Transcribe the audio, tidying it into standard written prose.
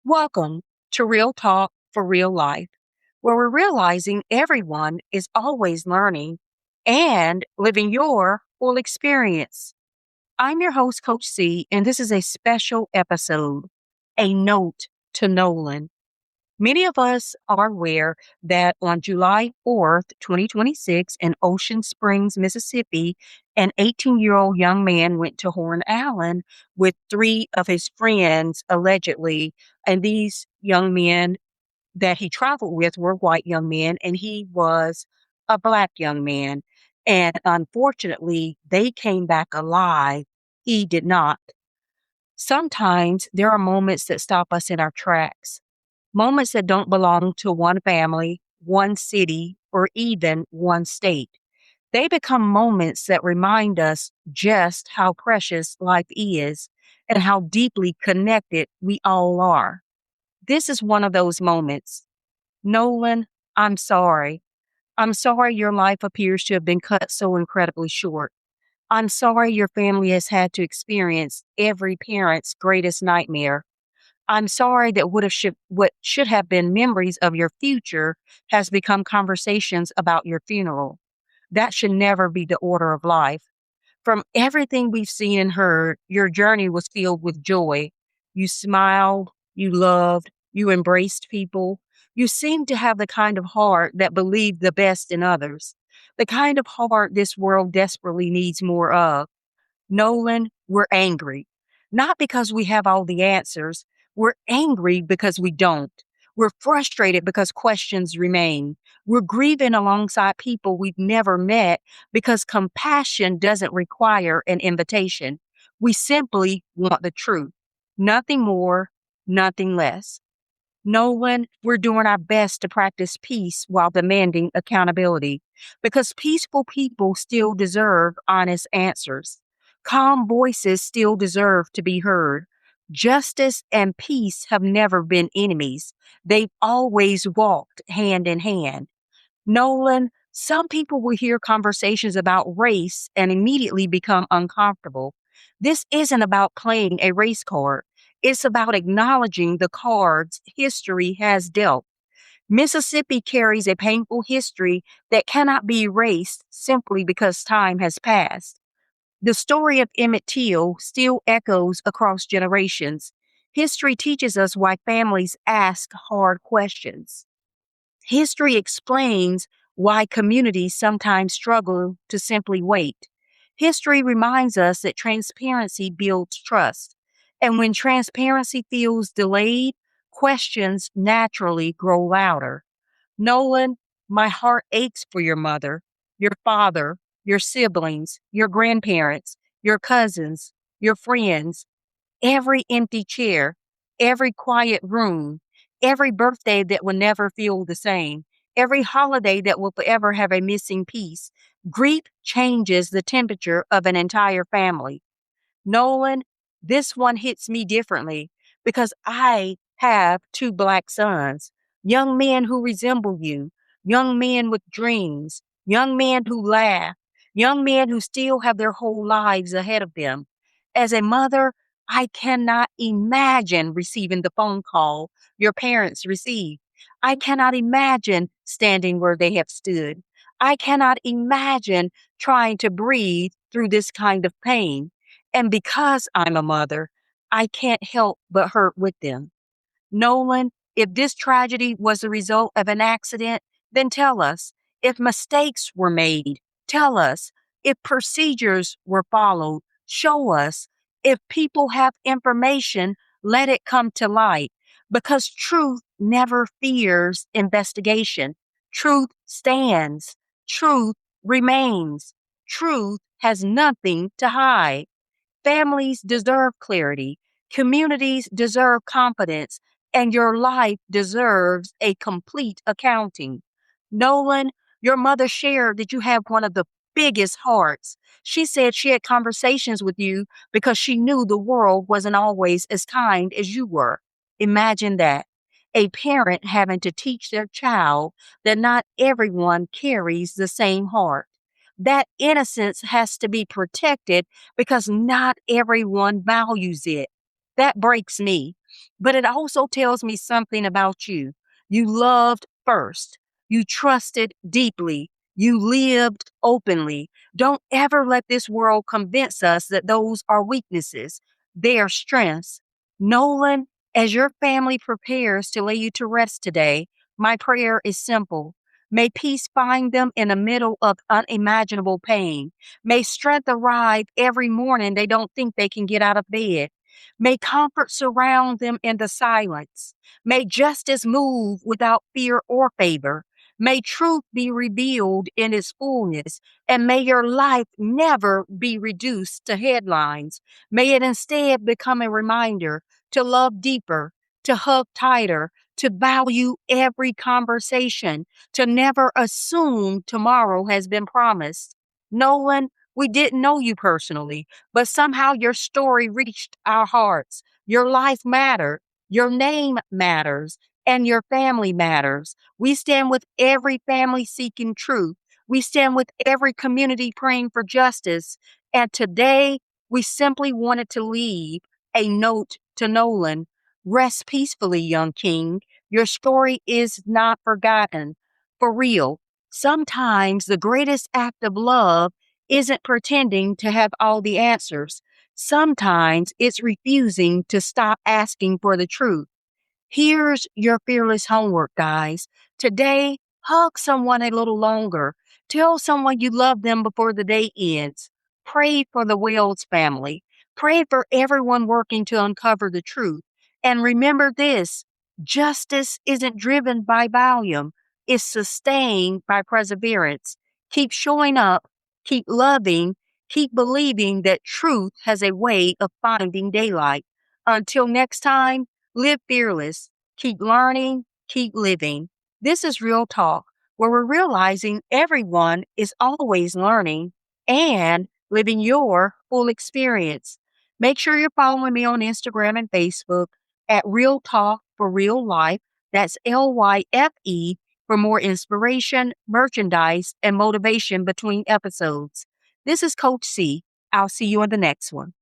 Welcome to Real Talk for Real Life, where we're realizing everyone is always learning and living your full experience. I'm your host, Coach C, and this is a special episode, a note to Nolan. Many of us are aware that on July 4th, 2026, in Ocean Springs, Mississippi, an 18-year-old young man went to Horn Island with three of his friends, allegedly. And these young men that he traveled with were white young men, and he was a black young man. And unfortunately, they came back alive. He did not. Sometimes there are moments that stop us in our tracks. Moments that don't belong to one family, one city, or even one state. They become moments that remind us just how precious life is and how deeply connected we all are. This is one of those moments. Nolan, I'm sorry. I'm sorry your life appears to have been cut so incredibly short. I'm sorry your family has had to experience every parent's greatest nightmare. I'm sorry that what should have been memories of your future has become conversations about your funeral. That should never be the order of life. From everything we've seen and heard, your journey was filled with joy. You smiled, you loved, you embraced people. You seemed to have the kind of heart that believed the best in others, the kind of heart this world desperately needs more of. Nolan, we're angry. Not because we have all the answers. We're angry because we don't. We're frustrated because questions remain. We're grieving alongside people we've never met because compassion doesn't require an invitation. We simply want the truth. Nothing more, nothing less. Nolan, we're doing our best to practice peace while demanding accountability because peaceful people still deserve honest answers. Calm voices still deserve to be heard. Justice and peace have never been enemies. They've always walked hand in hand. Nolan, some people will hear conversations about race and immediately become uncomfortable. This isn't about playing a race card. It's about acknowledging the cards history has dealt. Mississippi carries a painful history that cannot be erased simply because time has passed. The story of Emmett Till still echoes across generations. History teaches us why families ask hard questions. History explains why communities sometimes struggle to simply wait. History reminds us that transparency builds trust. And when transparency feels delayed, questions naturally grow louder. Nolan, my heart aches for your mother, your father, your siblings, your grandparents, your cousins, your friends, every empty chair, every quiet room, every birthday that will never feel the same, every holiday that will forever have a missing piece. Grief changes the temperature of an entire family. Nolan, this one hits me differently because I have two black sons, young men who resemble you, young men with dreams, young men who laugh, young men who still have their whole lives ahead of them. As a mother, I cannot imagine receiving the phone call your parents received. I cannot imagine standing where they have stood. I cannot imagine trying to breathe through this kind of pain. And because I'm a mother, I can't help but hurt with them. Nolan, if this tragedy was the result of an accident, then tell us. If mistakes were made, tell us. If procedures were followed, show us. If people have information, let it come to light. Because truth never fears investigation. Truth stands. Truth remains. Truth has nothing to hide. Families deserve clarity, communities deserve confidence, and your life deserves a complete accounting. Nolan, your mother shared that you have one of the biggest hearts. She said she had conversations with you because she knew the world wasn't always as kind as you were. Imagine that. A parent having to teach their child that not everyone carries the same heart. That innocence has to be protected because not everyone values it. That breaks me. but it also tells me something about you. You loved first. You trusted deeply. You lived openly. Don't ever let this world convince us that those are weaknesses. They are strengths. Nolan, as your family prepares to lay you to rest today, my prayer is simple. May peace find them in the middle of unimaginable pain. May strength arrive every morning they don't think they can get out of bed. May comfort surround them in the silence. May justice move without fear or favor. May truth be revealed in its fullness. And may your life never be reduced to headlines. May it instead become a reminder to love deeper, to hug tighter, to value every conversation, to never assume tomorrow has been promised. Nolan, we didn't know you personally, but somehow your story reached our hearts. Your life mattered, your name matters, and your family matters. We stand with every family seeking truth. We stand with every community praying for justice. And today, we simply wanted to leave a note to Nolan. Rest peacefully, young king. Your story is not forgotten. For real, sometimes the greatest act of love isn't pretending to have all the answers. Sometimes it's refusing to stop asking for the truth. Here's your fearless homework, guys. Today, hug someone a little longer. Tell someone you love them before the day ends. Pray for the Wells family. Pray for everyone working to uncover the truth. And remember this, justice isn't driven by volume, it's sustained by perseverance. Keep showing up, keep loving, keep believing that truth has a way of finding daylight. Until next time, live fearless, keep learning, keep living. This is Real Talk, where we're realizing everyone is always learning and living your full experience. Make sure you're following me on Instagram and Facebook at Real Talk for Real Life. That's L.Y.F.E for more inspiration, merchandise, and motivation between episodes. This is Coach C. I'll see you in the next one.